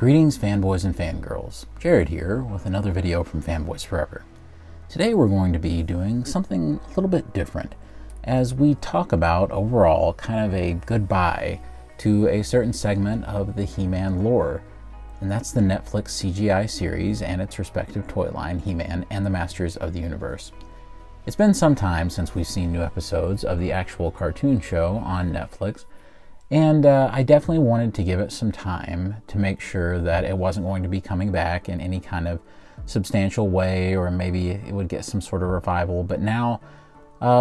Greetings fanboys and fangirls, Jared here with another video from Fanboys Forever. Today we're going to be doing something a little bit different as we talk about overall kind of a goodbye to a certain segment of the He-Man lore, and that's the Netflix CGI series and its respective toy line, He-Man and the Masters of the Universe. It's been some time since we've seen new episodes of the actual cartoon show on Netflix, and I definitely wanted to give it some time to make sure that it wasn't going to be coming back in any kind of substantial way, or maybe it would get some sort of revival. But now,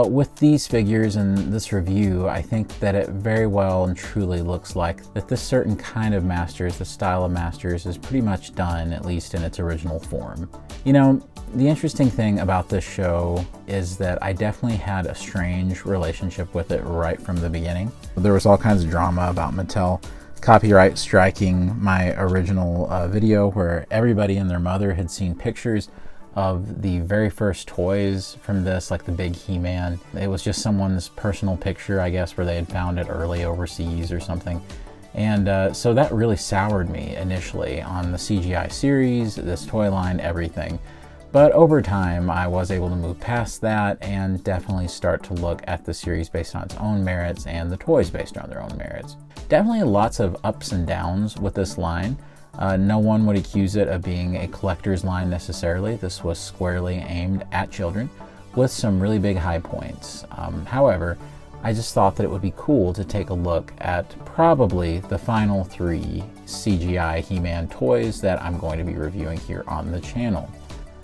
with these figures and this review, I think that it very well and truly looks like that this certain kind of Masters, the style of Masters, is pretty much done, at least in its original form. You know, the interesting thing about this show is that I definitely had a strange relationship with it right from the beginning. There was all kinds of drama about Mattel copyright striking my original video, where everybody and their mother had seen pictures of the very first toys from this, like the big He-Man. It was just someone's personal picture, I guess, where they had found it early overseas or something. And so that really soured me initially on the CGI series, this toy line, everything. But over time, I was able to move past that and definitely start to look at the series based on its own merits and the toys based on their own merits. Definitely lots of ups and downs with this line. No one would accuse it of being a collector's line necessarily. This was squarely aimed at children with some really big high points. However, I just thought that it would be cool to take a look at probably the final 3 CGI He-Man toys that I'm going to be reviewing here on the channel.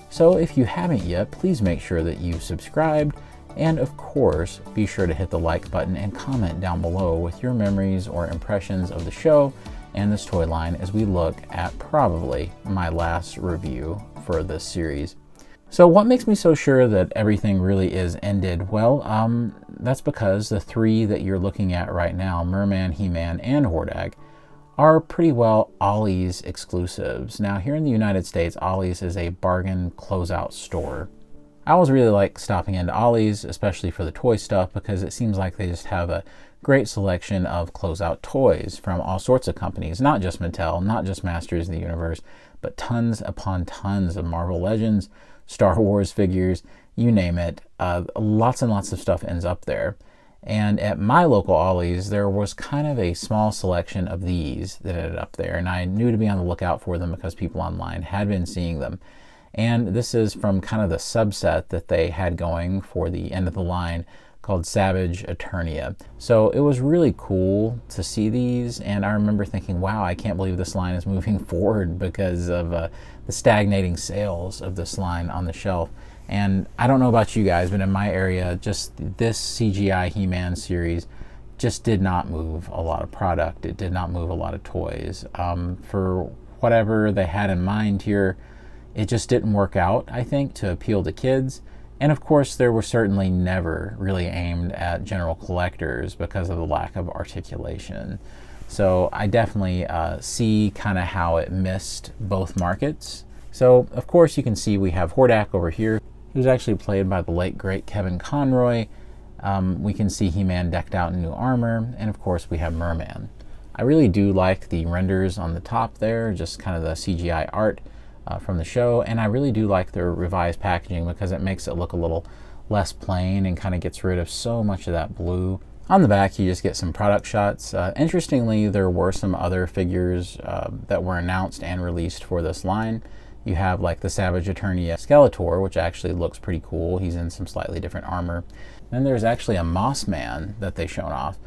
So if you haven't yet, please make sure that you've subscribed, and of course, be sure to hit the like button and comment down below with your memories or impressions of the show and this toy line as we look at probably my last review for this series. So what makes me so sure that everything really is ended? Well, that's because the 3 that you're looking at right now, Merman, He-Man, and Hordak, are pretty well Ollie's exclusives. Now here in the United States, Ollie's is a bargain closeout store. I always really like stopping into Ollie's, especially for the toy stuff, because it seems like they just have a great selection of closeout toys from all sorts of companies, not just Mattel, not just Masters of the Universe, but tons upon tons of Marvel Legends, Star Wars figures, you name it. Lots and lots of stuff ends up there. And at my local Ollie's, there was kind of a small selection of these that ended up there, and I knew to be on the lookout for them because people online had been seeing them. And this is from kind of the subset that they had going for the end of the line called Savage Eternia. So it was really cool to see these, and I remember thinking, wow, I can't believe this line is moving forward because of the stagnating sales of this line on the shelf. And I don't know about you guys, but in my area, just this CGI He-Man series just did not move a lot of product. It did not move a lot of toys. For whatever they had in mind here, it just didn't work out, I think, to appeal to kids. And of course, there were certainly never really aimed at general collectors because of the lack of articulation. So I definitely see kind of how it missed both markets. So of course you can see we have Hordak over here, who's actually played by the late great Kevin Conroy. We can see He-Man decked out in new armor, and of course we have Merman. I really do like the renders on the top there, just kind of the CGI art from the show, and I really do like their revised packaging because it makes it look a little less plain and kind of gets rid of so much of that blue. On the back, you just get some product shots. Interestingly, there were some other figures that were announced and released for this line. You have like the Savage Eternia Skeletor, which actually looks pretty cool. He's in some slightly different armor. Then there's actually a Moss Man that they shown off,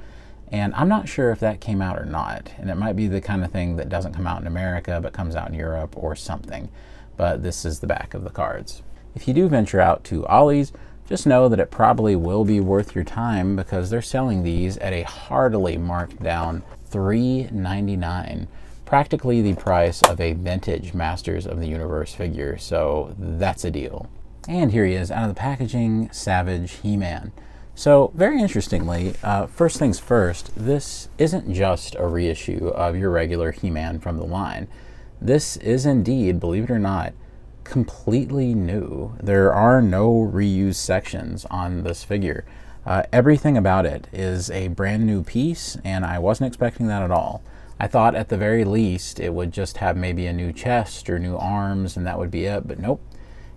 and I'm not sure if that came out or not, and it might be the kind of thing that doesn't come out in America but comes out in Europe or something. But this is the back of the cards. If you do venture out to Ollie's, just know that it probably will be worth your time because they're selling these at a heartily marked down $3.99. Practically the price of a vintage Masters of the Universe figure, so that's a deal. And here he is out of the packaging, Savage He-Man. So very interestingly, first things first, this isn't just a reissue of your regular He-Man from the line. This is indeed, believe it or not, completely new. There are no reused sections on this figure. Everything about it is a brand new piece, and I wasn't expecting that at all. I thought at the very least it would just have maybe a new chest or new arms and that would be it, but nope.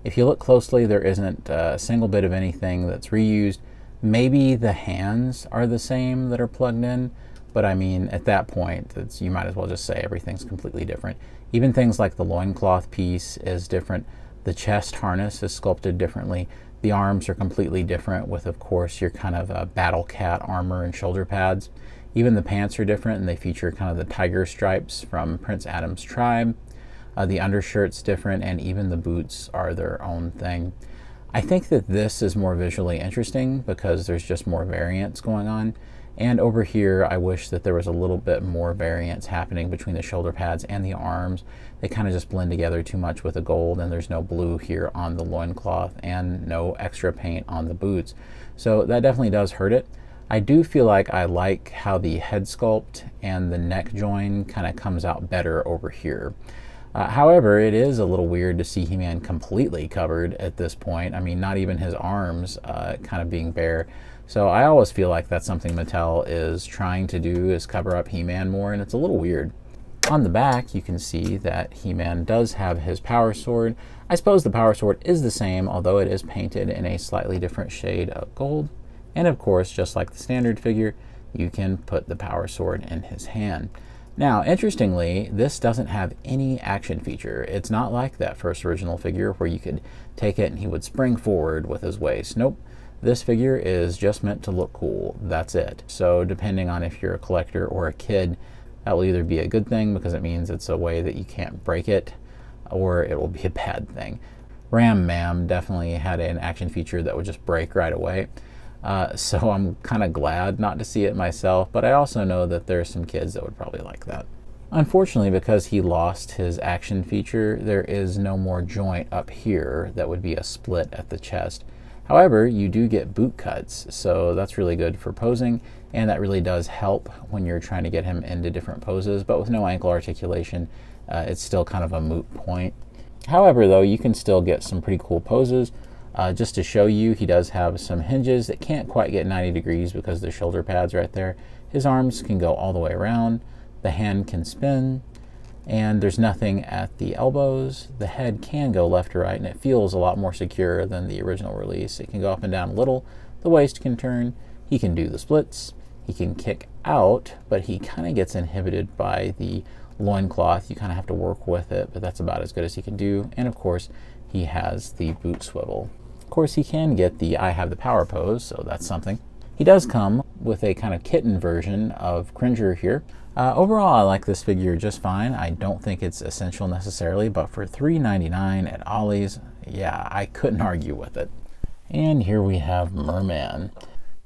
If you look closely, there isn't a single bit of anything that's reused. Maybe the hands are the same that are plugged in, but I mean, at that point, you might as well just say everything's completely different. Even things like the loincloth piece is different. The chest harness is sculpted differently. The arms are completely different with, of course, your kind of battle cat armor and shoulder pads. Even the pants are different, and they feature kind of the tiger stripes from Prince Adam's tribe. The undershirt's different, and even the boots are their own thing. I think that this is more visually interesting because there's just more variance going on. And over here, I wish that there was a little bit more variance happening between the shoulder pads and the arms. They kind of just blend together too much with the gold, and there's no blue here on the loincloth and no extra paint on the boots. So that definitely does hurt it. I do feel like I like how the head sculpt and the neck join kind of comes out better over here. However, it is a little weird to see He-Man completely covered at this point. I mean, not even his arms kind of being bare. So I always feel like that's something Mattel is trying to do, is cover up He-Man more, and it's a little weird. On the back, you can see that He-Man does have his power sword. I suppose the power sword is the same, although it is painted in a slightly different shade of gold. And of course, just like the standard figure, you can put the power sword in his hand. Now, interestingly, this doesn't have any action feature. It's not like that first original figure where you could take it and he would spring forward with his waist. Nope. This figure is just meant to look cool. That's it. So depending on if you're a collector or a kid, that will either be a good thing because it means it's a way that you can't break it, or it will be a bad thing. Ram Mam definitely had an action feature that would just break right away. So I'm kind of glad not to see it myself, but I also know that there are some kids that would probably like that. Unfortunately, because he lost his action feature, there is no more joint up here that would be a split at the chest. However, you do get boot cuts, so that's really good for posing, and that really does help when you're trying to get him into different poses, but with no ankle articulation, it's still kind of a moot point. However, though, you can still get some pretty cool poses. Just to show you, he does have some hinges that can't quite get 90 degrees because the shoulder pad's right there. His arms can go all the way around, the hand can spin, and there's nothing at the elbows. The head can go left or right, and it feels a lot more secure than the original release. It can go up and down a little, the waist can turn, he can do the splits, he can kick out, but he kind of gets inhibited by the loincloth. You kind of have to work with it, but that's about as good as he can do. And of course, he has the boot swivel. Of course, he can get the I have the power pose, so that's something. He does come with a kind of kitten version of Cringer here. Overall, I like this figure just fine. I don't think it's essential necessarily, but for $3.99 at Ollie's, yeah, I couldn't argue with it. And here we have Merman.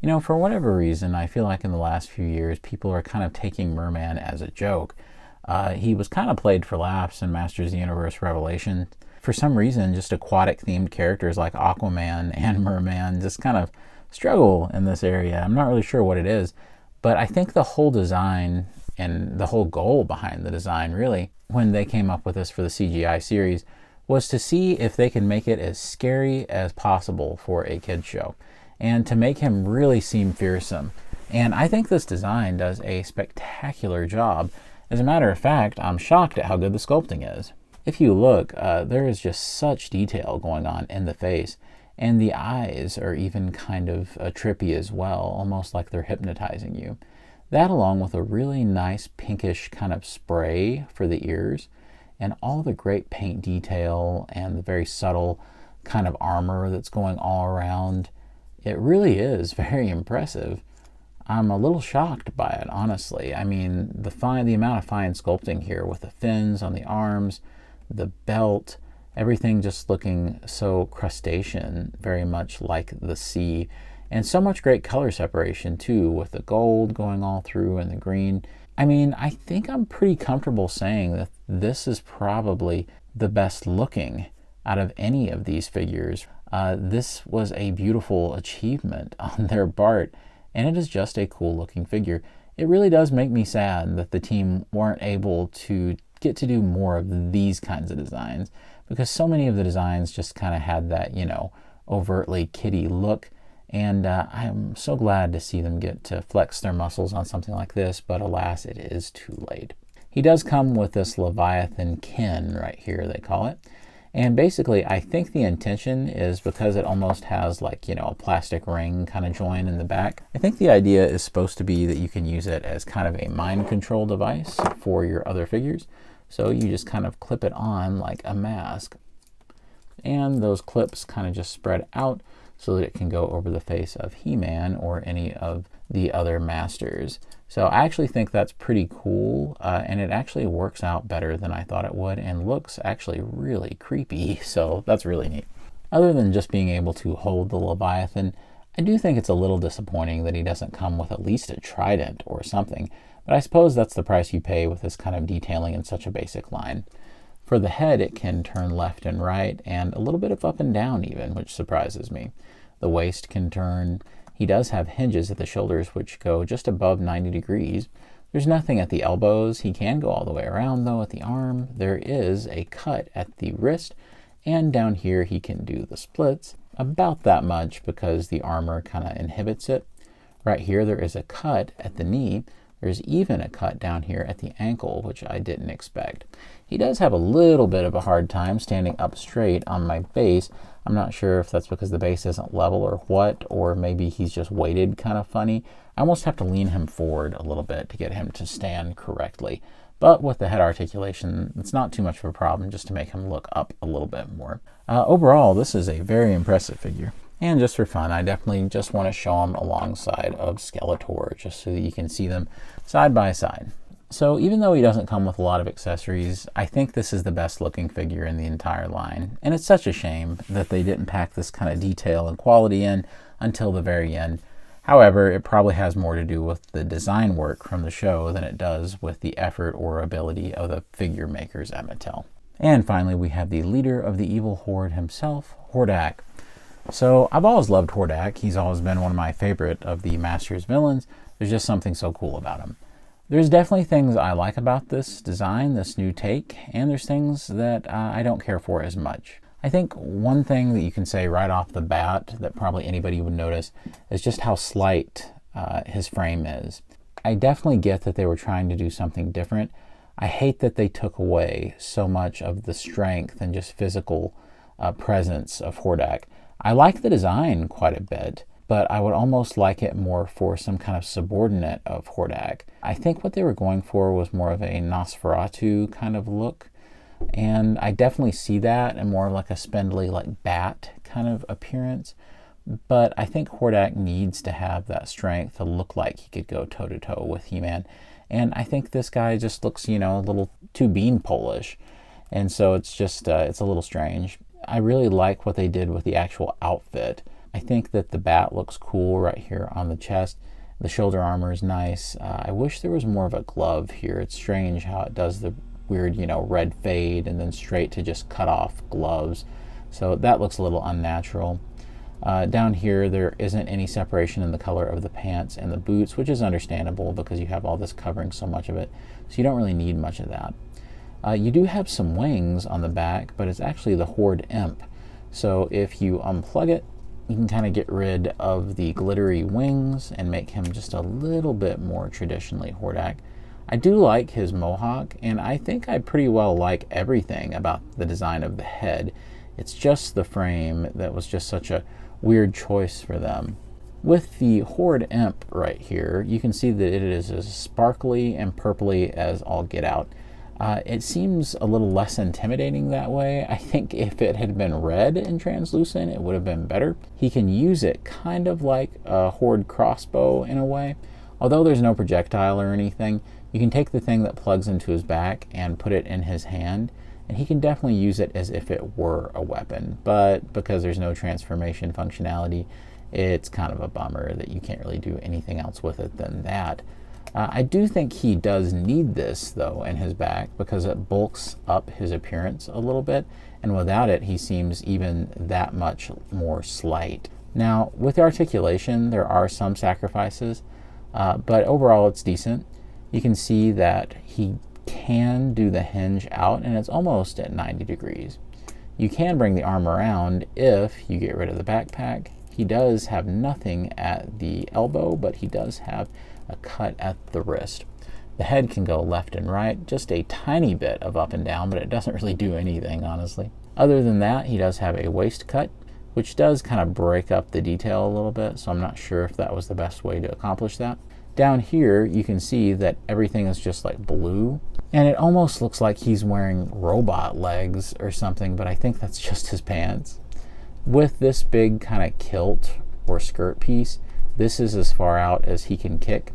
You know, for whatever reason, I feel like in the last few years, people are kind of taking Merman as a joke. He was kind of played for laughs in Masters of the Universe Revelation. For some reason, just aquatic-themed characters like Aquaman and Merman just kind of struggle in this area. I'm not really sure what it is, but I think the whole design and the whole goal behind the design, really, when they came up with this for the CGI series, was to see if they could make it as scary as possible for a kid's show, and to make him really seem fearsome. And I think this design does a spectacular job. As a matter of fact, I'm shocked at how good the sculpting is. If you look, there is just such detail going on in the face, and the eyes are even kind of trippy as well, almost like they're hypnotizing you. That, along with a really nice pinkish kind of spray for the ears, and all the great paint detail and the very subtle kind of armor that's going all around, it really is very impressive. I'm a little shocked by it, honestly. I mean, the amount of fine sculpting here with the fins on the arms, the belt, everything just looking so crustacean, very much like the sea. And so much great color separation too, with the gold going all through and the green. I mean, I think I'm pretty comfortable saying that this is probably the best looking out of any of these figures. This was a beautiful achievement on their part, and it is just a cool looking figure. It really does make me sad that the team weren't able to get to do more of these kinds of designs, because so many of the designs just kind of had that, you know, overtly kiddie look. And I'm so glad to see them get to flex their muscles on something like this, but alas, it is too late. He does come with this Leviathan kin right here, they call it. And basically, I think the intention is because it almost has like, a plastic ring kind of join in the back. I think the idea is supposed to be that you can use it as kind of a mind control device for your other figures. So you just kind of clip it on like a mask. And those clips kind of just spread out so that it can go over the face of He-Man or any of the other masters. So I actually think that's pretty cool, and it actually works out better than I thought it would and looks actually really creepy, so that's really neat. Other than just being able to hold the Leviathan, I do think it's a little disappointing that he doesn't come with at least a trident or something, but I suppose that's the price you pay with this kind of detailing in such a basic line. For the head, it can turn left and right, and a little bit of up and down even, which surprises me. The waist can turn. He does have hinges at the shoulders which go just above 90 degrees. There's nothing at the elbows. He can go all the way around though at the arm. There is a cut at the wrist, and down here he can do the splits, about that much because the armor kind of inhibits it. Right here there is a cut at the knee. There's even a cut down here at the ankle, which I didn't expect. He does have a little bit of a hard time standing up straight on my base. I'm not sure if that's because the base isn't level or what, or maybe he's just weighted kind of funny. I almost have to lean him forward a little bit to get him to stand correctly. But with the head articulation, it's not too much of a problem just to make him look up a little bit more. Overall, this is a very impressive figure. And just for fun, I definitely just want to show them alongside of Skeletor, just so that you can see them side by side. So even though he doesn't come with a lot of accessories, I think this is the best looking figure in the entire line. And it's such a shame that they didn't pack this kind of detail and quality in until the very end. However, it probably has more to do with the design work from the show than it does with the effort or ability of the figure makers at Mattel. And finally, we have the leader of the evil horde himself, Hordak. So I've always loved Hordak. He's always been one of my favorite of the Masters villains. There's just something so cool about him. There's definitely things I like about this design, this new take, and there's things that I don't care for as much. I think one thing that you can say right off the bat that probably anybody would notice is just how slight his frame is. I definitely get that they were trying to do something different. I hate that they took away so much of the strength and just physical presence of Hordak. I like the design quite a bit, but I would almost like it more for some kind of subordinate of Hordak. I think what they were going for was more of a Nosferatu kind of look, and I definitely see that and more like a spindly like bat kind of appearance. But I think Hordak needs to have that strength to look like he could go toe-to-toe with He-Man. And I think this guy just looks, a little too beanpole-ish. And so it's just, it's a little strange. I really like what they did with the actual outfit. I think that the bat looks cool right here on the chest. The shoulder armor is nice. I wish there was more of a glove here. It's strange how it does the weird, red fade and then straight to just cut off gloves. So that looks a little unnatural. Down here, there isn't any separation in the color of the pants and the boots, which is understandable because you have all this covering so much of it. So you don't really need much of that. You do have some wings on the back, but it's actually the Horde Imp. So if you unplug it, you can kind of get rid of the glittery wings and make him just a little bit more traditionally Hordak. I do like his mohawk, and I think I pretty well like everything about the design of the head. It's just the frame that was just such a weird choice for them. With the Horde Imp right here, you can see that it is as sparkly and purpley as all get out. It seems a little less intimidating that way. I think if it had been red and translucent, it would have been better. He can use it kind of like a Horde crossbow in a way. Although there's no projectile or anything, you can take the thing that plugs into his back and put it in his hand, and he can definitely use it as if it were a weapon. But because there's no transformation functionality, it's kind of a bummer that you can't really do anything else with it than that. I do think he does need this, though, in his back because it bulks up his appearance a little bit, and without it, he seems even that much more slight. Now, with the articulation, there are some sacrifices, but overall it's decent. You can see that he can do the hinge out, and it's almost at 90 degrees. You can bring the arm around if you get rid of the backpack. He does have nothing at the elbow, but he does have a cut at the wrist. The head can go left and right, just a tiny bit of up and down, but it doesn't really do anything, honestly. Other than that, he does have a waist cut, which does kind of break up the detail a little bit, so I'm not sure if that was the best way to accomplish that. Down here, you can see that everything is just like blue, and it almost looks like he's wearing robot legs or something, but I think that's just his pants. With this big kind of kilt or skirt piece, this is as far out as he can kick.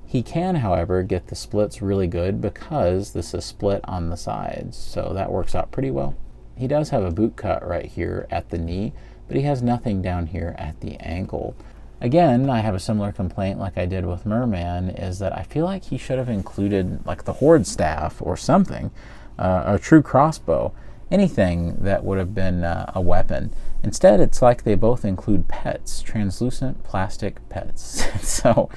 He can, however, get the splits really good because this is split on the sides, so that works out pretty well. He does have a boot cut right here at the knee, but he has nothing down here at the ankle. Again, I have a similar complaint like I did with Merman, is that I feel like he should have included like the Horde staff or something, a true crossbow, anything that would have been a weapon. Instead, it's like they both include pets, translucent plastic pets. So,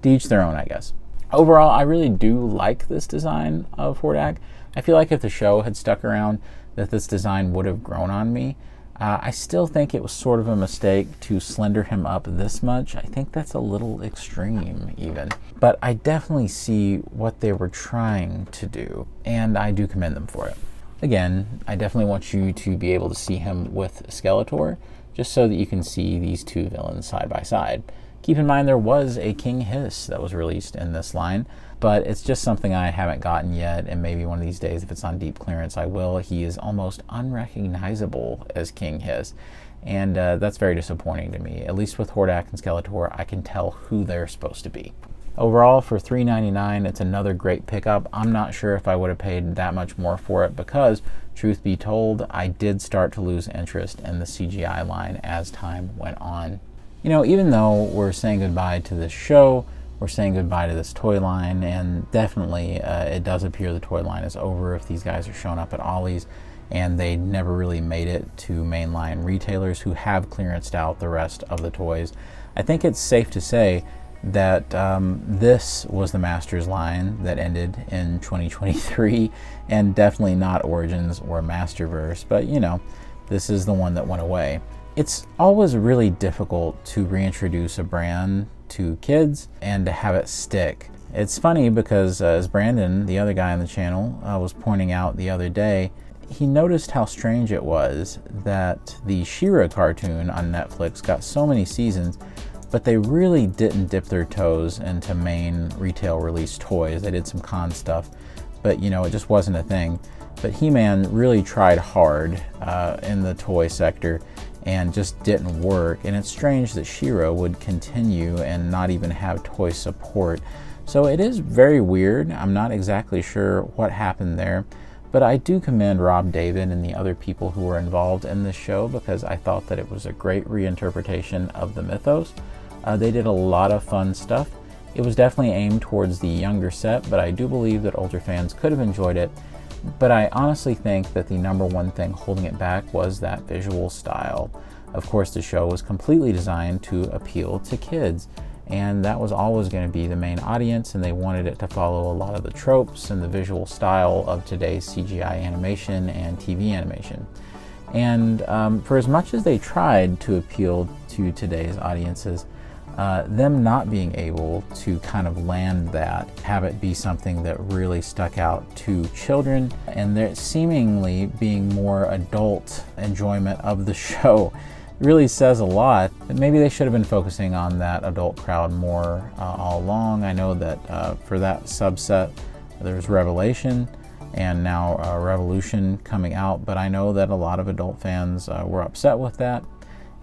to each their own, I guess. Overall, I really do like this design of Hordak. I feel like if the show had stuck around, that this design would have grown on me. I still think it was sort of a mistake to slender him up this much. I think that's a little extreme even. But I definitely see what they were trying to do, and I do commend them for it. Again, I definitely want you to be able to see him with Skeletor, just so that you can see these two villains side by side. Keep in mind there was a King Hiss that was released in this line, but it's just something I haven't gotten yet, and maybe one of these days if it's on deep clearance I will. He is almost unrecognizable as King Hiss, and that's very disappointing to me. At least with Hordak and Skeletor, I can tell who they're supposed to be. Overall, for $3.99, it's another great pickup. I'm not sure if I would have paid that much more for it because, truth be told, I did start to lose interest in the CGI line as time went on. You know, even though we're saying goodbye to this show, we're saying goodbye to this toy line, and definitely it does appear the toy line is over if these guys are showing up at Ollie's, and they never really made it to mainline retailers who have clearanced out the rest of the toys. I think it's safe to say that this was the Masters line that ended in 2023, and definitely not Origins or Masterverse, but you know, this is the one that went away. It's always really difficult to reintroduce a brand to kids and to have it stick. It's funny because as Brandon, the other guy on the channel, was pointing out the other day, he noticed how strange it was that the She-Ra cartoon on Netflix got so many seasons, but they really didn't dip their toes into main retail release toys. They did some con stuff, but you know, it just wasn't a thing. But He-Man really tried hard in the toy sector and just didn't work. And it's strange that She-Ra would continue and not even have toy support. So it is very weird. I'm not exactly sure what happened there, but I do commend Rob David and the other people who were involved in this show because I thought that it was a great reinterpretation of the mythos. They did a lot of fun stuff. It was definitely aimed towards the younger set, but I do believe that older fans could have enjoyed it. But I honestly think that the number one thing holding it back was that visual style. Of course, the show was completely designed to appeal to kids, and that was always going to be the main audience, and they wanted it to follow a lot of the tropes and the visual style of today's CGI animation and TV animation. And for as much as they tried to appeal to today's audiences, them not being able to kind of land that, have it be something that really stuck out to children, and there seemingly being more adult enjoyment of the show really says a lot. But maybe they should have been focusing on that adult crowd more all along. I know that for that subset there's Revelation and now Revolution coming out, but I know that a lot of adult fans were upset with that.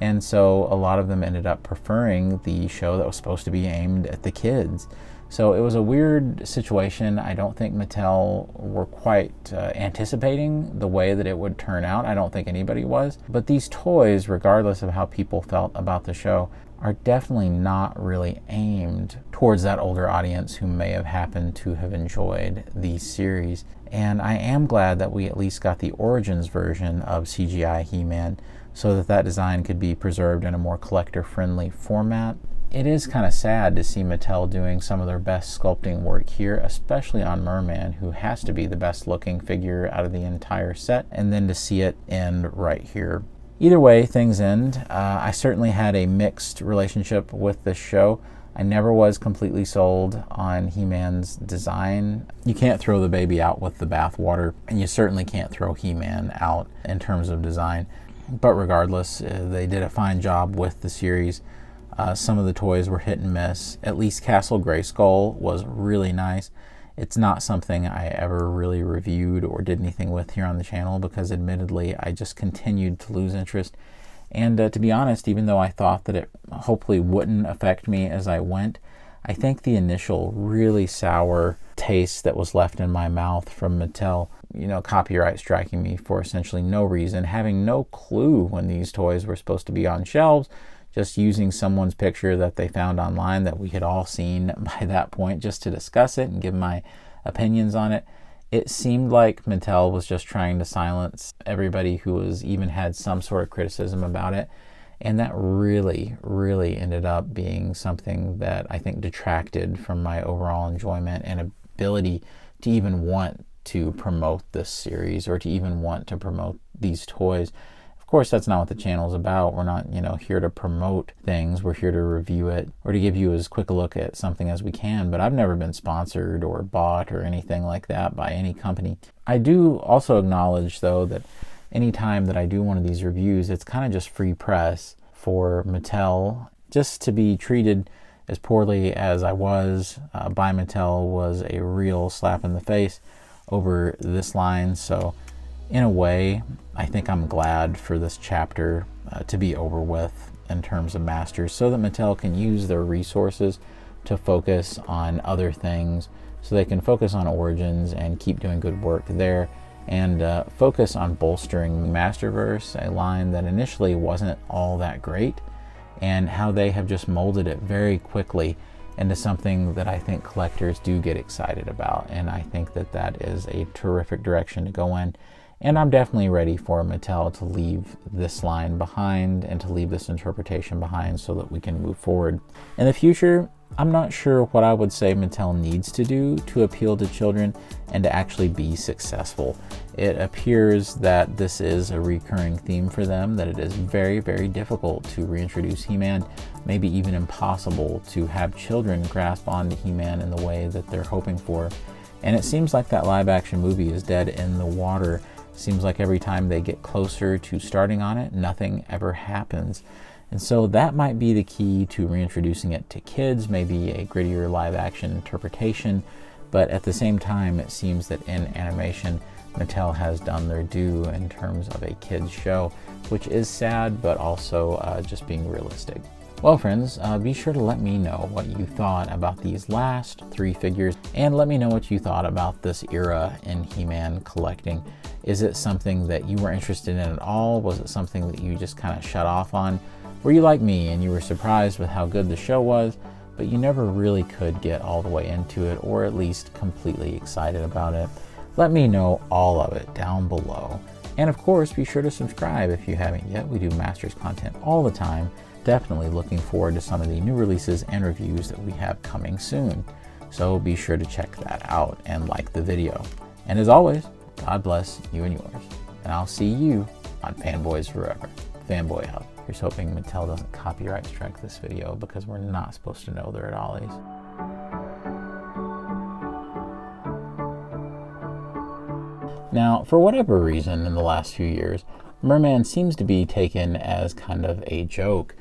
And so a lot of them ended up preferring the show that was supposed to be aimed at the kids. So it was a weird situation. I don't think Mattel were quite anticipating the way that it would turn out. I don't think anybody was. But these toys, regardless of how people felt about the show, are definitely not really aimed towards that older audience who may have happened to have enjoyed the series. And I am glad that we at least got the Origins version of CGI He-Man, so that that design could be preserved in a more collector-friendly format. It is kind of sad to see Mattel doing some of their best sculpting work here, especially on Merman, who has to be the best looking figure out of the entire set, and then to see it end right here. Either way things end, I certainly had a mixed relationship with this show. I never was completely sold on He-Man's design. You can't throw the baby out with the bathwater, and you certainly can't throw He-Man out in terms of design. But regardless, they did a fine job with the series. Some of the toys were hit and miss. At least Castle Grayskull was really nice. It's not something I ever really reviewed or did anything with here on the channel because admittedly I just continued to lose interest. And to be honest, even though I thought that it hopefully wouldn't affect me as I went, I think the initial really sour taste that was left in my mouth from Mattel, copyright striking me for essentially no reason, having no clue when these toys were supposed to be on shelves, just using someone's picture that they found online that we had all seen by that point just to discuss it and give my opinions on it. It seemed like Mattel was just trying to silence everybody who was even had some sort of criticism about it. And that really, really ended up being something that I think detracted from my overall enjoyment and ability to even want to promote this series or to even want to promote these toys. Of course, that's not what the channel is about. We're not, here to promote things. We're here to review it or to give you as quick a look at something as we can. But I've never been sponsored or bought or anything like that by any company. I do also acknowledge, though, that anytime that I do one of these reviews, it's kind of just free press for Mattel. Just to be treated as poorly as I was by Mattel was a real slap in the face over this line. So in a way, I think I'm glad for this chapter to be over with in terms of Masters so that Mattel can use their resources to focus on other things, so they can focus on Origins and keep doing good work there and focus on bolstering Masterverse, a line that initially wasn't all that great, and how they have just molded it very quickly into something that I think collectors do get excited about. And I think that that is a terrific direction to go in. And I'm definitely ready for Mattel to leave this line behind and to leave this interpretation behind so that we can move forward. In the future, I'm not sure what I would say Mattel needs to do to appeal to children and to actually be successful. It appears that this is a recurring theme for them, that it is very, very difficult to reintroduce He-Man, maybe even impossible to have children grasp onto He-Man in the way that they're hoping for. And it seems like that live action movie is dead in the water. Seems like every time they get closer to starting on it, nothing ever happens. And so that might be the key to reintroducing it to kids, maybe a grittier live action interpretation. But at the same time, it seems that in animation, Mattel has done their due in terms of a kids show, which is sad, but also just being realistic. Well, friends, be sure to let me know what you thought about these last 3 figures, and let me know what you thought about this era in He-Man collecting. Is it something that you were interested in at all? Was it something that you just kind of shut off on? Were you like me and you were surprised with how good the show was, but you never really could get all the way into it, or at least completely excited about it? Let me know all of it down below. And of course, be sure to subscribe if you haven't yet. We do Masters content all the time. Definitely looking forward to some of the new releases and reviews that we have coming soon. So be sure to check that out and like the video. And as always, God bless you and yours. And I'll see you on Fanboys Forever. Fanboy Hub. Here's hoping Mattel doesn't copyright strike this video because we're not supposed to know they're at Ollie's. Now, for whatever reason in the last few years, Merman seems to be taken as kind of a joke.